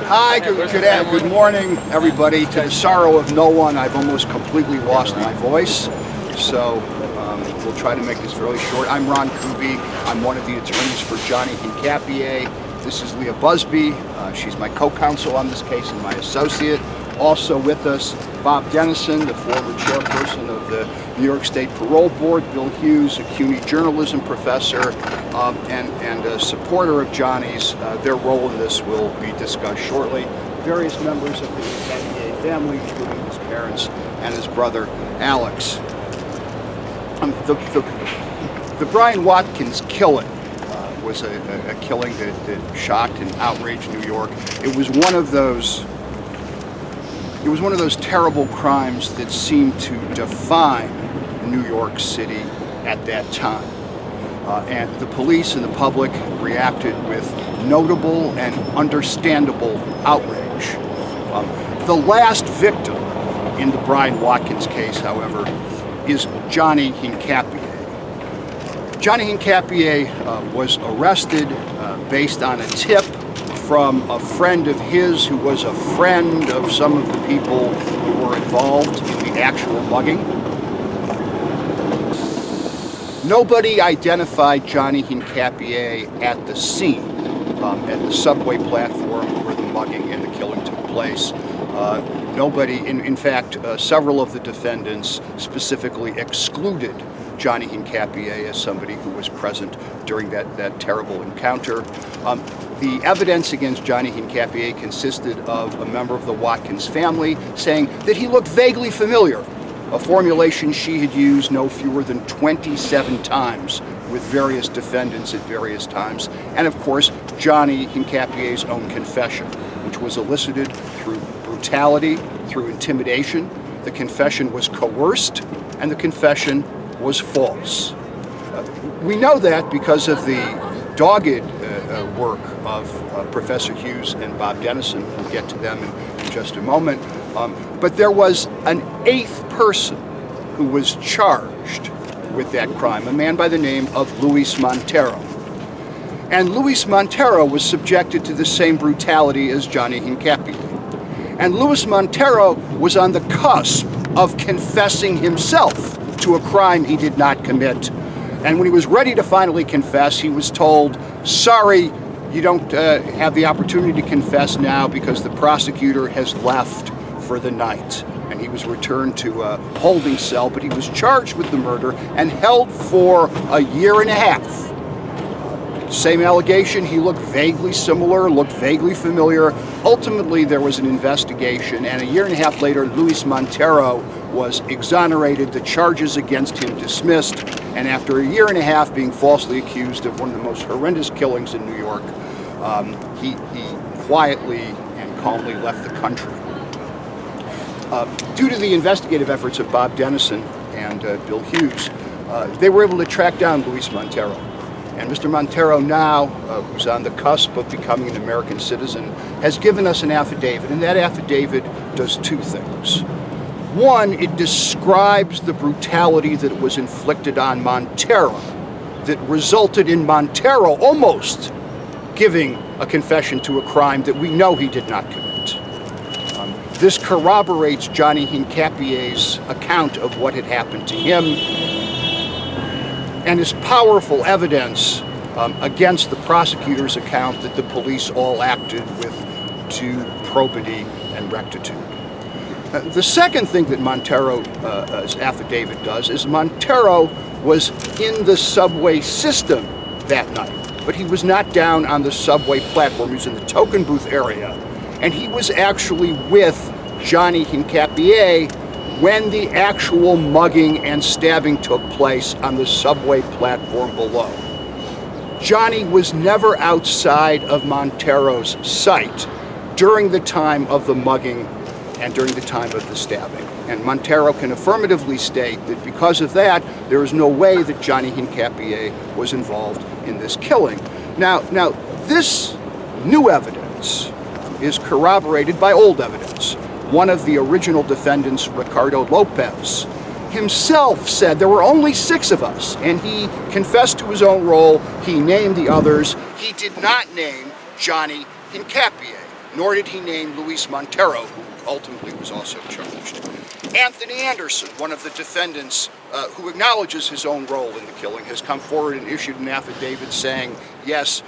Hi, good morning, everybody. To the sorrow of no one, I've almost completely lost my voice, so we'll try to make this fairly short. I'm Ron Kuby. I'm one of the attorneys for Johnnie Hincapie. This is Leah Busby. She's my co-counsel on this case and my associate. Also with us, Bob Dennison, the former chairperson of the New York State Parole Board, Bill Hughes, a CUNY journalism professor, and a supporter of Johnnie's. Their role in this will be discussed shortly. Various members of the Hincapie family, including his parents and his brother, Alex. The Brian Watkins killing was a killing that shocked and outraged New York. It was one of those terrible crimes that seemed to define New York City at that time. And the police and the public reacted with notable and understandable outrage. The last victim in the Brian Watkins case, however, is Johnnie Hincapie. Johnnie Hincapie was arrested based on a tip from a friend of his who was a friend of some of the people who were involved in the actual mugging. Nobody identified Johnnie Hincapie at the scene, at the subway platform where the mugging and the killing took place. Nobody, in fact, several of the defendants specifically excluded Johnnie Hincapie as somebody who was present during that terrible encounter. The evidence against Johnnie Hincapie consisted of a member of the Watkins family saying that he looked vaguely familiar, a formulation she had used no fewer than 27 times with various defendants at various times, and of course Johnnie Hincapie's own confession, which was elicited through brutality, through intimidation. The confession was coerced, and the confession was false. We know that because of the dogged work of Professor Hughes and Bob Dennison. We'll get to them in just a moment. But there was an eighth person who was charged with that crime, a man by the name of Luis Montero. And Luis Montero was subjected to the same brutality as Johnnie Hincapie. And Luis Montero was on the cusp of confessing himself to a crime he did not commit. And when he was ready to finally confess, he was told, sorry, you don't have the opportunity to confess now because the prosecutor has left for the night. And he was returned to a holding cell, but he was charged with the murder and held for a year and a half. Same allegation, he looked vaguely similar, looked vaguely familiar. Ultimately, there was an investigation, and a year and a half later, Luis Montero was exonerated, the charges against him dismissed, and after a year and a half being falsely accused of one of the most horrendous killings in New York, he quietly and calmly left the country. Due to the investigative efforts of Bob Dennison and Bill Hughes, they were able to track down Luis Montero. And Mr. Montero now, who's on the cusp of becoming an American citizen, has given us an affidavit, and that affidavit does two things. One, it describes the brutality that was inflicted on Montero that resulted in Montero almost giving a confession to a crime that we know he did not commit. This corroborates Johnnie Hincapie's account of what had happened to him and is powerful evidence against the prosecutor's account that the police all acted with due probity and rectitude. The second thing that Montero's affidavit does is Montero was in the subway system that night, but he was not down on the subway platform. He was in the token booth area, and he was actually with Johnnie Hincapie when the actual mugging and stabbing took place on the subway platform below. Johnnie was never outside of Montero's sight during the time of the mugging and during the time of the stabbing. And Montero can affirmatively state that because of that, there is no way that Johnnie Hincapie was involved in this killing. Now, this new evidence is corroborated by old evidence. One of the original defendants, Ricardo Lopez, himself said there were only 6 of us, and he confessed to his own role. He named the others. He did not name Johnnie Hincapie. nor did he name Luis Montero, who ultimately was also charged. Anthony Anderson, one of the defendants who acknowledges his own role in the killing, has come forward and issued an affidavit saying, yes,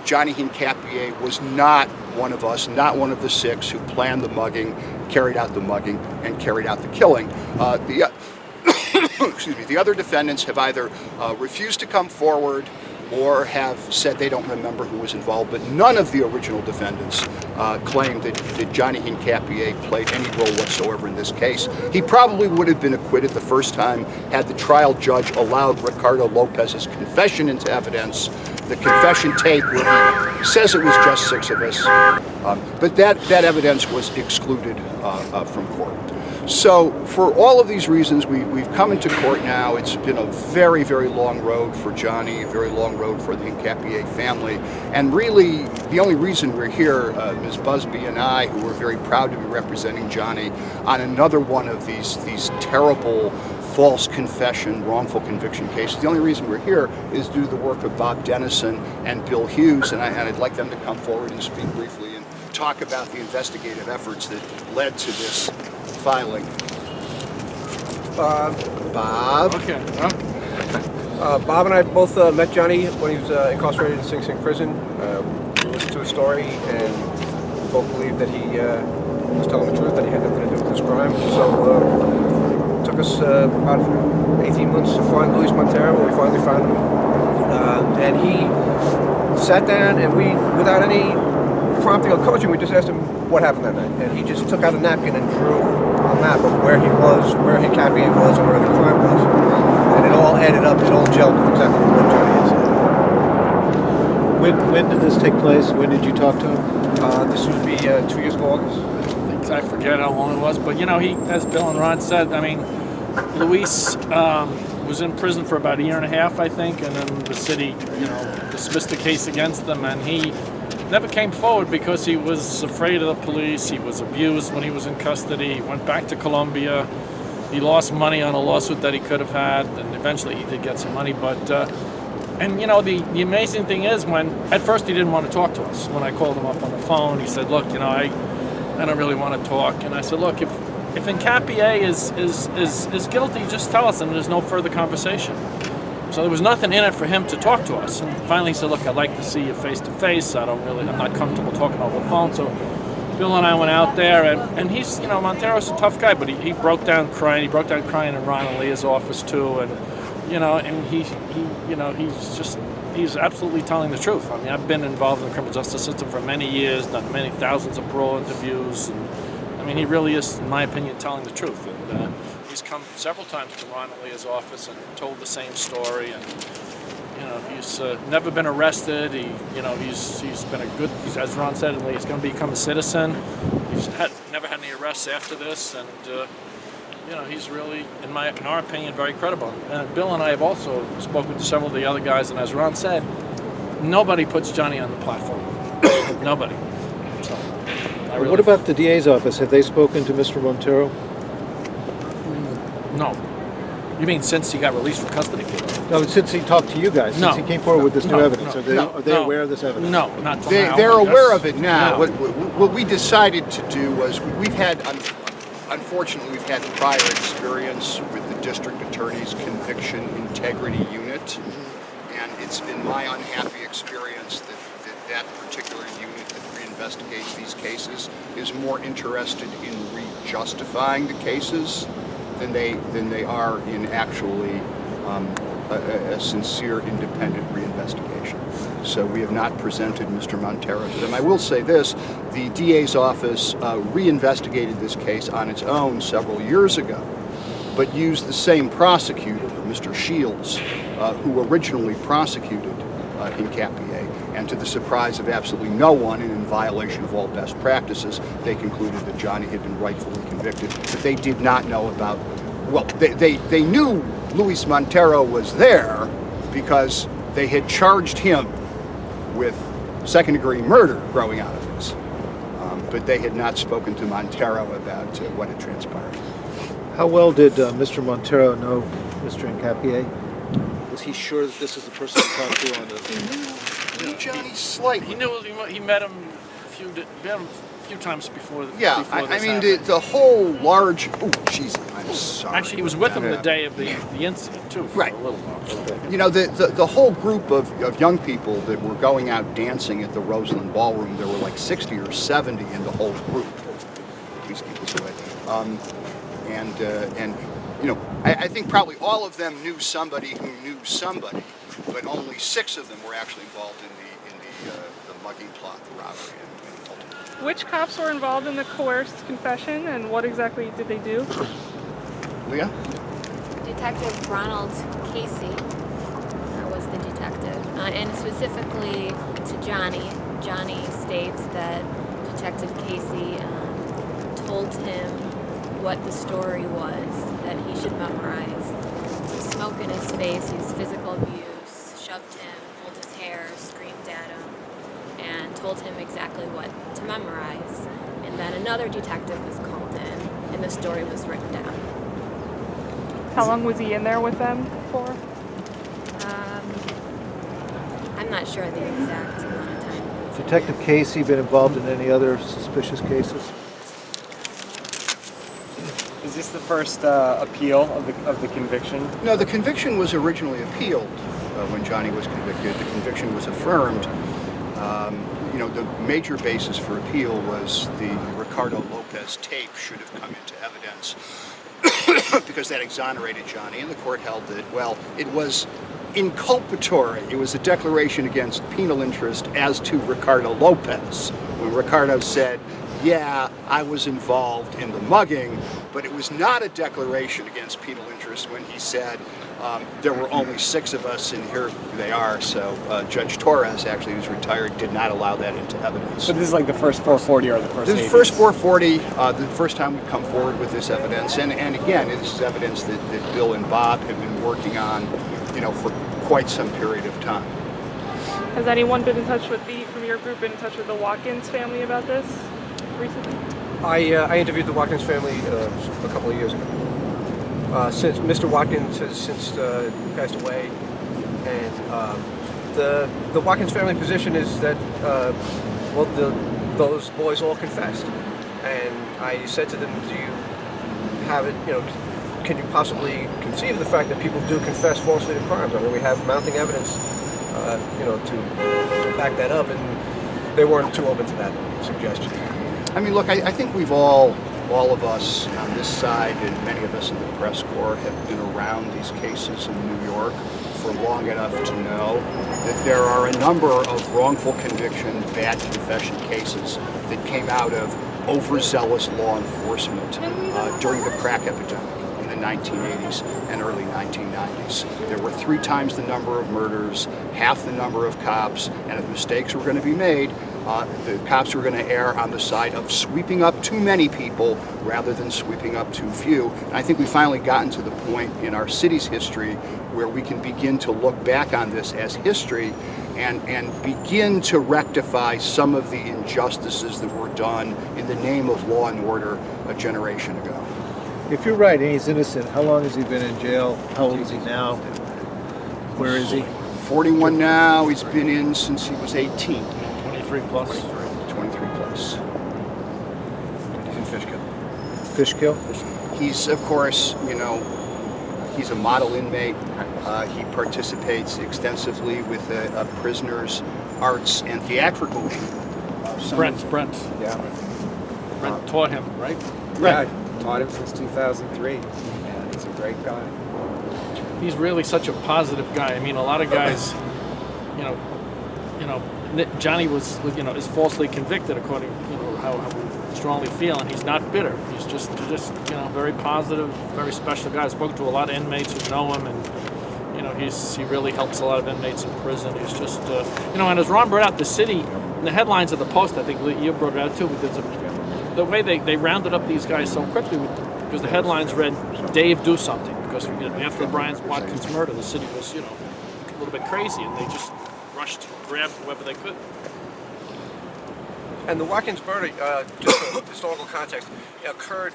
Johnnie Hincapie was not one of us, not one of the 6 who planned the mugging, carried out the mugging, and carried out the killing. The other defendants have either refused to come forward or have said they don't remember who was involved, but none of the original defendants claimed that Johnnie Hincapie played any role whatsoever in this case. He probably would have been acquitted the first time had the trial judge allowed Ricardo Lopez's confession into evidence, the confession tape where he says it was just 6 of us, but that evidence was excluded from court. So for all of these reasons, we've come into court now. It's been a very, very long road for Johnnie, a very long road for the Hincapie family. And really, the only reason we're here, Ms. Busby and I, who are very proud to be representing Johnnie on another one of these terrible false confession, wrongful conviction cases, the only reason we're here is due to the work of Bob Dennison and Bill Hughes, and I'd like them to come forward and speak briefly and talk about the investigative efforts that led to this filing. Bob? Okay. Bob and I both met Johnnie when he was incarcerated in Sing Sing prison. We listened to his story and we both believed that he was telling the truth, that he had nothing to do with this crime. So it took us about 18 months to find Luis Montero, but we finally found him. And he sat down and we, without any prompting or coaching, we just asked him what happened that night. And he just took out a napkin and drew a map of where he was, where Hincapie was, and where the crime was. And it all added up, it all gelled with exactly what Johnnie had said. When did this take place? When did you talk to him? This would be 2 years ago, August. I forget how long it was, but you know, he, as Bill and Ron said, I mean, Luis was in prison for about 1.5 years, I think, and then the city, you know, dismissed the case against him, and he never came forward because he was afraid of the police. He was abused when he was in custody. He went back to Colombia. He lost money on a lawsuit that he could have had, and eventually he did get some money. But and you know, the amazing thing is, when at first he didn't want to talk to us. When I called him up on the phone, he said, "Look, you know, I don't really want to talk." And I said, "Look, if Hincapie is guilty, just tell us, and there's no further conversation." So there was nothing in it for him to talk to us. And finally he said, "Look, I'd like to see you face to face. I'm not comfortable talking over the phone." So Bill and I went out there, and he's, you know, Montero's a tough guy, but he broke down crying. He broke down crying in Ron and Leah's office too, and you know, and he you know, he's absolutely telling the truth. I mean, I've been involved in the criminal justice system for many years, done many thousands of parole interviews, and I mean, he really is, in my opinion, telling the truth. And he's come several times to Ron and Leah's office and told the same story, and you know, he's never been arrested. He's been a good, as Ron said, he's going to become a citizen. He's never had any arrests after this, and you know, he's really, in our opinion, very credible. And Bill and I have also spoken to several of the other guys, and as Ron said, nobody puts Johnnie on the platform. Nobody. So, What about the DA's office? Have they spoken to Mr. Montero? No. You mean since he got released from custody? No, since he talked to you guys, No. since he came forward with this new evidence. No. Are they aware of this evidence? No, not till now. They're aware of it now. No. What we decided to do was we've had, unfortunately, we've had prior experience with the district attorney's conviction integrity unit, and it's been my unhappy experience that particular unit that reinvestigates these cases is more interested in re-justifying the cases than they are in actually a sincere, independent reinvestigation. So we have not presented Mr. Montero to them. I will say this, the DA's office reinvestigated this case on its own several years ago, but used the same prosecutor, Mr. Shields, who originally prosecuted Hincapie, and to the surprise of absolutely no one and in violation of all best practices, they concluded that Johnnie had been rightfully convicted, but they did not know about, well, they knew Luis Montero was there because they had charged him with second-degree murder growing out of this, but they had not spoken to Montero about what had transpired. How well did Mr. Montero know Mr. Hincapie? Was he sure that this is the person he talked to on the... He knew Johnnie slightly. He met him few times before. Yeah, before I this mean, happened. the whole large. Oh, jeez, I'm sorry. Actually, he was with him the Yeah. day of the incident too, for Right. a little while. You know, the whole group of young people that were going out dancing at the Roseland Ballroom, there were like 60 or 70 in the whole group. Please keep this away. And you know, I think probably all of them knew somebody who knew somebody, but only 6 of them were actually involved in the mugging plot, the robbery, and ultimately. Which cops were involved in the coerced confession, and what exactly did they do? Leah? Detective Ronald Casey was the detective, and specifically to Johnny. Johnny states that Detective Casey told him what the story was that he should memorize. Smoke in his face, used physical abuse, shoved him, pulled his hair, screamed at him, and told him exactly what to memorize. And then another detective was called in, and the story was written down. How long was he in there with them for? I'm not sure the exact amount of time. Detective Casey been involved in any other suspicious cases? Is this the first appeal of the conviction? No, the conviction was originally appealed when Johnny was convicted. The conviction was affirmed. You know, the major basis for appeal was the Ricardo Lopez tape should have come into evidence because that exonerated Johnny, and the court held that, well, it was inculpatory. It was a declaration against penal interest as to Ricardo Lopez. When Ricardo said, yeah, I was involved in the mugging, but it was not a declaration against penal interest when he said there were only 6 of us and here they are. So Judge Torres, actually, who's retired, did not allow that into evidence. So this is like the first 440 or the first This is 80? first 440, the first time we've come forward with this evidence. And again, this is evidence that Bill and Bob have been working on, you know, for quite some period of time. Has anyone been in touch with from your group, been in touch with the Watkins family about this recently? I interviewed the Watkins family a couple of years ago. Since Mr. Watkins has since passed away, and the Watkins family position is that those boys all confessed, and I said to them, "Do you have it? You know, can you possibly conceive of the fact that people do confess falsely to crimes? I mean, we have mounting evidence, you know, to back that up," and they weren't too open to that suggestion. I mean, look, I think we've all of us on this side and many of us in the press corps have been around these cases in New York for long enough to know that there are a number of wrongful conviction, bad confession cases that came out of overzealous law enforcement during the crack epidemic in the 1980s and early 1990s. There were 3 times the number of murders, half the number of cops, and if mistakes were going to be made, the cops were going to err on the side of sweeping up too many people rather than sweeping up too few. And I think we've finally gotten to the point in our city's history where we can begin to look back on this as history and begin to rectify some of the injustices that were done in the name of law and order a generation ago. If you're right and he's innocent, how long has he been in jail? How old is he now? Where is he? 41 now. He's been in since he was 18. 23 plus. 23 plus. He's in Fishkill. Fishkill? He's, of course, you know, he's a model inmate. He participates extensively with prisoners' arts and theatrical wing. Brent. Yeah. Brent taught him, right? Right. Yeah, taught him since 2003. And he's a great guy. He's really such a positive guy. I mean, a lot of guys, you know, Johnny was is falsely convicted according, how we strongly feel, and he's not bitter. He's just very positive, very special guy. I spoke to a lot of inmates who know him, and he really helps a lot of inmates in prison. He's just and as Ron brought out, the city, the headlines of the Post, I think you brought it out too, because the way they rounded up these guys so quickly, because the headlines read, "Dave, do something," because after Brian Watkins' murder, the city was a little bit crazy, and they just rushed to grab whoever they could. And the Watkins murder, just for historical context, occurred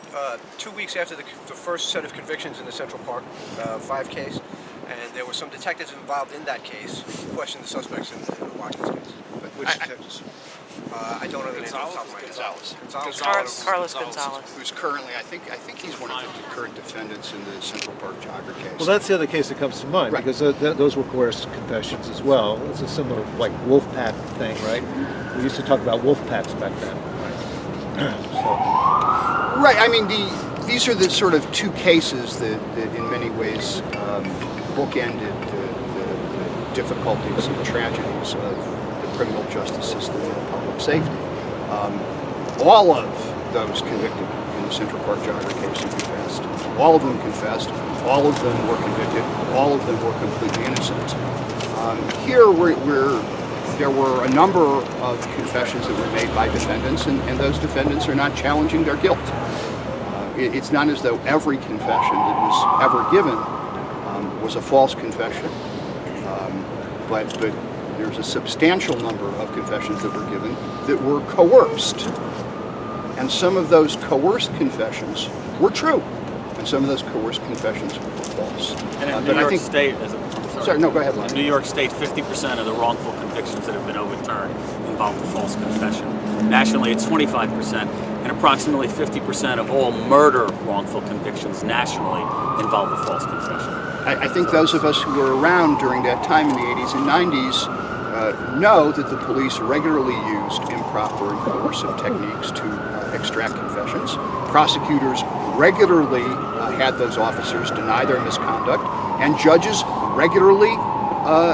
2 weeks after the first set of convictions in the Central Park 5 case, and there were some detectives involved in that case who questioned the suspects in the Watkins case. Which detectives? I don't know the name off the top of my head. Carlos Gonzalez. Who's currently, I think he's one of the current defendants in the Central Park jogger case. Well, that's the other case that comes to mind, Right. because those were coerced confessions as well. It's a similar, like, wolf pack thing, right? We used to talk about wolf packs back then. Right. I mean, these are the sort of two cases that in many ways bookended the difficulties and tragedies of the criminal justice system and public safety. All of those convicted in the Central Park jogger case confessed. All of them confessed. All of them were convicted. All of them were completely innocent. Here, there were a number of confessions that were made by defendants, and those defendants are not challenging their guilt. It's not as though every confession that was ever given was a false confession, but there's a substantial number of confessions that were given that were coerced. And some of those coerced confessions were true, and some of those coerced confessions were false. And in New York State, sorry, no, go ahead, Lonnie. In New York State, 50% of the wrongful convictions that have been overturned involved a false confession. Nationally, it's 25%, and approximately 50% of all murder wrongful convictions nationally involve a false confession. I think those of us who were around during that time in the 80s and 90s know that the police regularly used improper and coercive techniques to extract confessions. Prosecutors regularly had those officers deny their misconduct, and judges regularly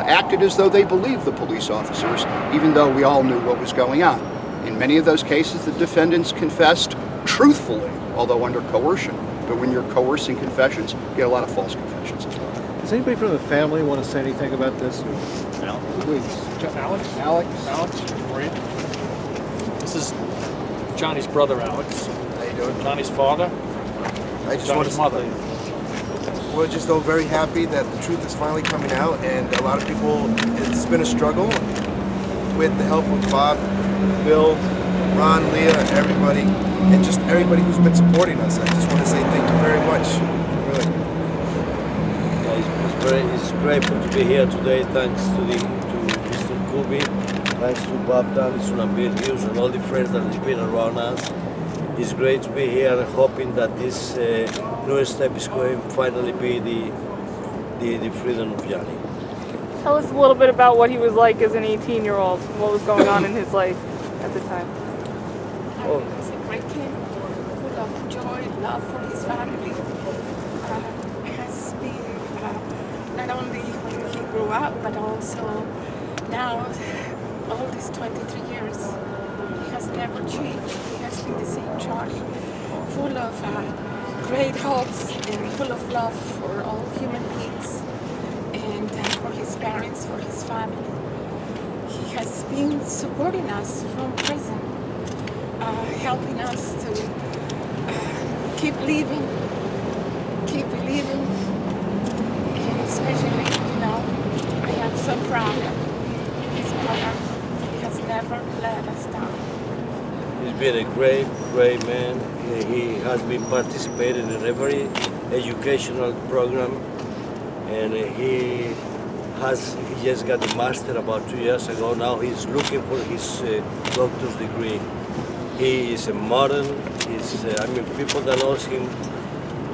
acted as though they believed the police officers, even though we all knew what was going on. In many of those cases, the defendants confessed truthfully, although under coercion. But when you're coercing confessions, you get a lot of false confessions as well. Does anybody from the family want to say anything about this? No. Please. Alex, great. This is Johnny's brother, Alex. How you doing? Johnny's father. I just want Johnny's to mother. We're just all very happy that the truth is finally coming out, and a lot of people, it's been a struggle with the help of Bob, Bill, Ron, Leah, everybody, and just everybody who's been supporting us. I just want to say thank you very much. Really. It's grateful to be here today. Thanks to Mr. Kuby, thanks to Bob Dennison and Bill Hughes and all the friends that have been around us. It's great to be here and hoping that this new step is going to finally be the freedom of Johnny. Tell us a little bit about what he was like as an 18-year-old, and what was going on in his life at the time. Oh. He was a great kid, full of joy, love for his family. Has been not only when he grew up, but also now, all these 23 years, he has never changed. He has been the same Charlie, full of great hopes and full of love for all human beings and for his parents, for his family. He has been supporting us from prison, helping us to keep living, keep believing, and especially, I am so proud of his brother. He has never let us down. He's been a great, great man. He has been participating in every educational program, and he just got a master about 2 years ago. Now he's looking for his doctor's degree. He is a modern. People that knows him,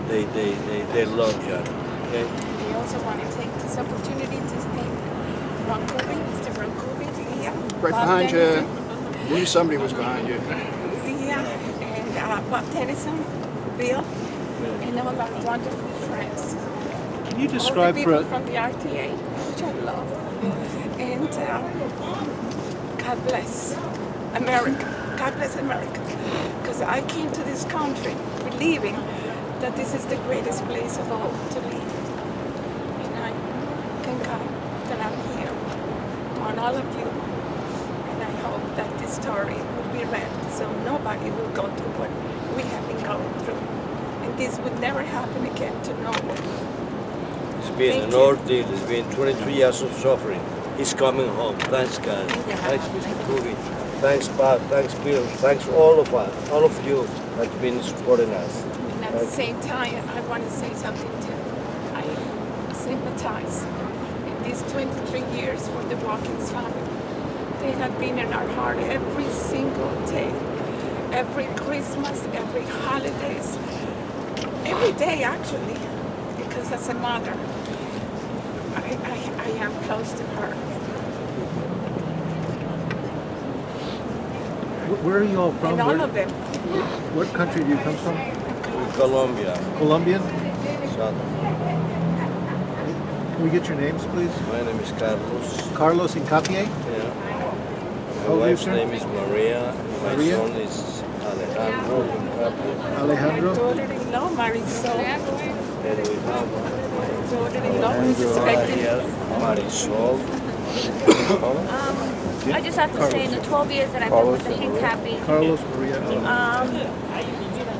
they love Johnny. Okay. We also want to take this opportunity to thank Ron Kuby, Mr. Ron Kuby, Leah, Right behind you. You knew somebody was behind you. Leah, and Bob Dennison, Bill, and all our wonderful friends. Can you describe all the people from the RTA, which I love, and God bless America. God bless America, because I came to this country believing that this is the greatest place of all to live. And I thank God that I'm here on all of you. And I hope that this story will be read so nobody will go through what we have been going through. And this would never happen again to no one. It's been an ordeal. It's been 23 years of suffering. He's coming home. Thanks, God. Thanks, Mr. Kuby. Thanks, Bob. Thanks, Bill. Thanks, all of us, all of you that have been supporting us. And at the same time, I want to say something too. I sympathize in these 23 years for the Watkins family. They have been in our heart every single day, every Christmas, every holidays, every day actually, because as a mother, I am close to her. Where are you all from? And all of them. What country do you come from? Colombia. Colombian? South. Can we get your names, please? My name is Carlos. Carlos Hincapie? Yeah. How My old are you, wife's sir? name is Maria. My Maria? son is Alejandro Hincapie. Alejandro? Daughter-in-law, Marisol. And we have Daughter-in-law who is expecting. Marisol. I just have to say, in the 12 years that I've been with the Hincapie, Carlos Maria.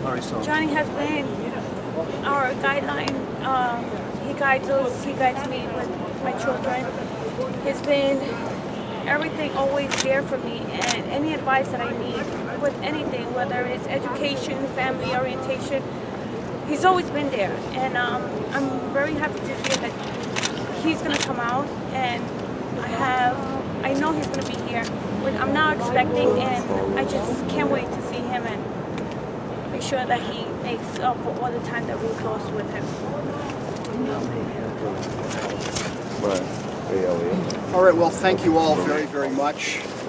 Marisol. Johnny has been our guideline. He guides us, he guides me with my children. He's been everything always there for me, and any advice that I need with anything, whether it's education, family orientation, he's always been there. And I'm very happy to hear that he's going to come out, and I know he's going to be here. I'm now expecting, and I just can't wait to see him and make sure that he makes up for all the time that we've lost with him. All right, well, thank you all very, very much.